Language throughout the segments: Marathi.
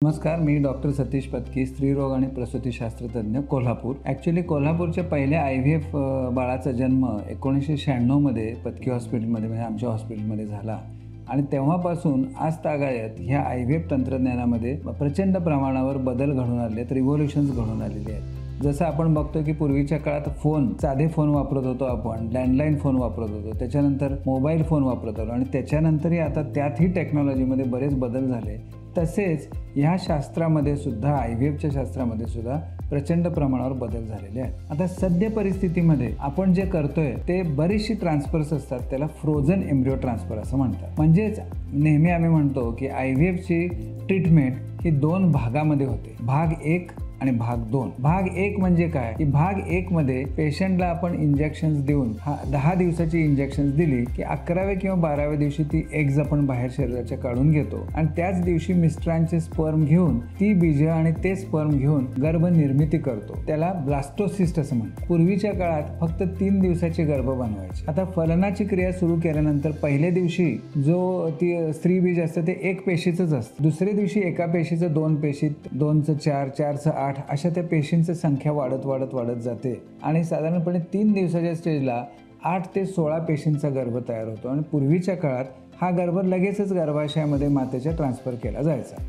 नमस्कार, मी डॉक्टर सतीश पत्की, स्त्रीरोग आणि प्रसूतीशास्त्रज्ञ, कोल्हापूर. ॲक्च्युली कोल्हापूरच्या पहिल्या IVF बाळाचा जन्म 1996 मध्ये पत्की हॉस्पिटलमध्ये, म्हणजे आमच्या हॉस्पिटलमध्ये झाला. आणि तेव्हापासून आज तागायत ह्या IVF तंत्रज्ञानामध्ये प्रचंड प्रमाणावर बदल घडून आले आहेत, रिव्होल्युशन्स घडून आलेले आहेत. जसं आपण बघतो की पूर्वीच्या काळात साधे फोन वापरत होतो, आपण लँडलाईन फोन वापरत होतो, त्याच्यानंतर मोबाईल फोन वापरत होतो आणि त्याच्यानंतरही आता त्यातही टेक्नॉलॉजीमध्ये बरेच बदल झाले. तसेच ह्या शास्त्रामध्ये सुद्धा, IVFच्या शास्त्रामध्ये सुद्धा प्रचंड प्रमाणावर बदल झालेले आहेत. आता सद्य परिस्थितीमध्ये आपण जे करतोय ते बरीचशी ट्रान्सफर्स असतात, त्याला फ्रोझन एम्ब्रिओ ट्रान्सफर असं म्हणतात. म्हणजेच नेहमी आम्ही म्हणतो की IVFची ट्रीटमेंट ही 2 भागामध्ये होते, भाग 1 आणि भाग 2. भाग 1 म्हणजे काय की भाग 1 मध्ये पेशंटला आपण इंजेक्शन्स देऊन 10 दिवसाची इंजेक्शन्स दिली की 11व्या किंवा 12व्या दिवशी ती एग्ज आपण बाहेर शरीराच्या काढून घेतो आणि त्याच दिवशी मिस्टरांचे स्पर्म घेऊन ती बीज आणि ते स्पर्म घेऊन गर्भनिर्मिती करतो. त्याला ब्लास्टोसिस्ट असं म्हणतात. पूर्वीच्या काळात फक्त 3 दिवसाचे गर्भ बनवायचे. आता फलनाची क्रिया सुरू केल्यानंतर पहिल्या दिवशी जो ती स्त्री बीज असतं ते 1 पेशीचंच असतं. दुसऱ्या दिवशी एका पेशीचं 2 पेशीत, 2चं 4, 4चं 8 अशा त्या पेशींची संख्या वाढत जाते आणि साधारणपणे 3 दिवसाच्या स्टेजला 8 ते 16 पेशींचा गर्भ तयार होतो. आणि पूर्वीच्या काळात हा गर्भ लगेचच गर्भाशयामध्ये मातेच्या ट्रान्सफर केला जायचा.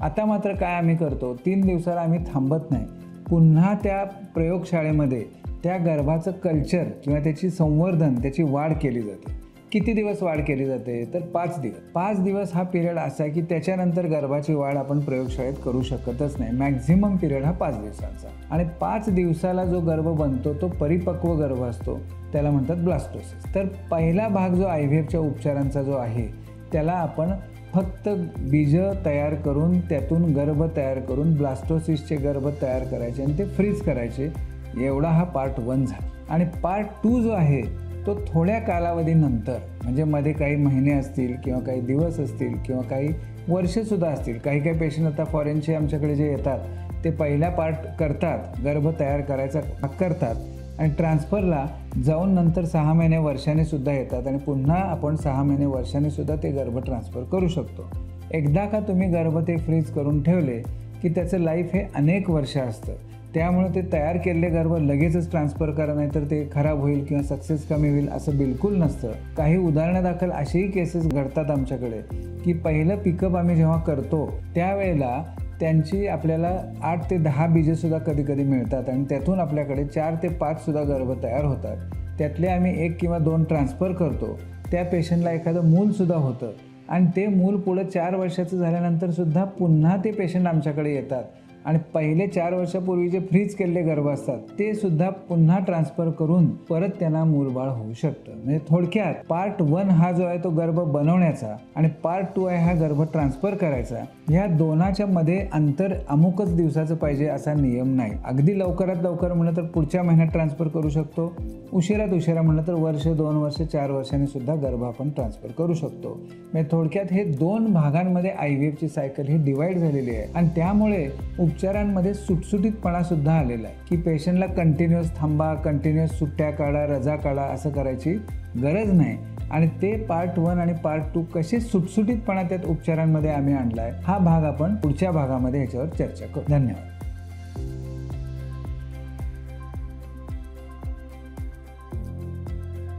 आता मात्र काय आम्ही करतो, 3 दिवसाला आम्ही थांबत नाही, पुन्हा त्या प्रयोगशाळेमध्ये त्या गर्भाचं कल्चर किंवा त्याची संवर्धन, त्याची वाढ केली जाते. किती दिवस वाढ केली जाते तर 5 दिवस. 5 दिवस हा पिरियड असा आहे की त्याच्यानंतर गर्भाची वाढ आपण प्रयोगशाळेत करू शकतच नाही. मॅक्झिमम पिरियड हा 5 दिवसांचा. आणि 5 दिवसाला जो गर्भ बनतो तो परिपक्व गर्भ असतो, त्याला म्हणतात ब्लास्टोसिस. तर पहिला भाग जो IVFच्या उपचारांचा जो आहे त्याला आपण फक्त बीज तयार करून त्यातून गर्भ तयार करून ब्लास्टोसिसचे गर्भ तयार करायचे आणि ते फ्रीज करायचे. एवढा हा पार्ट 1 झाला. आणि पार्ट 2 जो आहे तो थोड्या कालावधीनंतर, म्हणजे मध्ये काही महिने असतील किंवा काही दिवस असतील किंवा काही वर्षेसुद्धा असतील. काही पेशंट आता फॉरेनचे आमच्याकडे जे येतात ते पहिला पार्ट करतात, गर्भ तयार करायचा करतात आणि ट्रान्सफरला जाऊन नंतर 6 महिने वर्षाने सुद्धा येतात आणि पुन्हा आपण 6 महिने वर्षाने सुद्धा ते गर्भ ट्रान्सफर करू शकतो. एकदा का तुम्ही गर्भ ते फ्रीज करून ठेवले की त्याचं लाईफ हे अनेक वर्ष असतं. त्यामुळे ते तयार केलेले गर्भ लगेचच ट्रान्सफर करा, नाही तर ते खराब होईल किंवा सक्सेस कमी होईल असं बिलकुल नसतं. काही उदाहरणादाखल असेही केसेस घडतात आमच्याकडे की पहिलं पिकअप आम्ही जेव्हा करतो त्यावेळेला त्यांची आपल्याला 8 ते 10 बीजेसुद्धा कधी मिळतात आणि त्यातून आपल्याकडे 4 ते 5 सुद्धा गर्भ तयार होतात. त्यातले आम्ही 1 किंवा 2 ट्रान्सफर करतो. त्या पेशंटला एखादं मूलसुद्धा होतं आणि ते मूल पुढं 4 वर्षाचं झाल्यानंतर सुद्धा पुन्हा ते पेशंट आमच्याकडे येतात आणि पहिले 4 वर्षापूर्वी जे फ्रीज केलेले गर्भ असतात ते सुद्धा पुन्हा ट्रान्सफर करून परत त्यांना मूलबाळ होऊ शकतं. म्हणजे थोडक्यात पार्ट 1 हा जो आहे तो गर्भ बनवण्याचा आणि पार्ट 2 आहे हा गर्भ ट्रान्सफर करायचा. ह्या दोनाच्या मध्ये अंतर अमुकच दिवसाचं पाहिजे असा नियम नाही. अगदी लवकरात लवकर म्हणलं तर पुढच्या महिन्यात ट्रान्सफर करू शकतो, उशिरात उशिरा म्हणलं तर वर्ष, 2 वर्ष, 4 वर्षांनी सुद्धा गर्भ आपण ट्रान्सफर करू शकतो. म्हणजे थोडक्यात हे 2 भागांमध्ये IVFची सायकल ही डिवाइड झालेली आहे आणि त्यामुळे उपचारांमध्ये सुटसुटीतपणा सुद्धा आलेला आहे की पेशंटला कंटिन्युअस थांबा, कंटिन्युअस सुट्ट्या काढा, रजा काढा असं करायची गरज नाही. आणि ते पार्ट 1 आणि पार्ट 2 कसे सुटसुटीतपणा त्यात उपचारांमध्ये आम्ही आणलाय, हा भाग आपण पुढच्या भागामध्ये ह्याच्यावर चर्चा करू. धन्यवाद.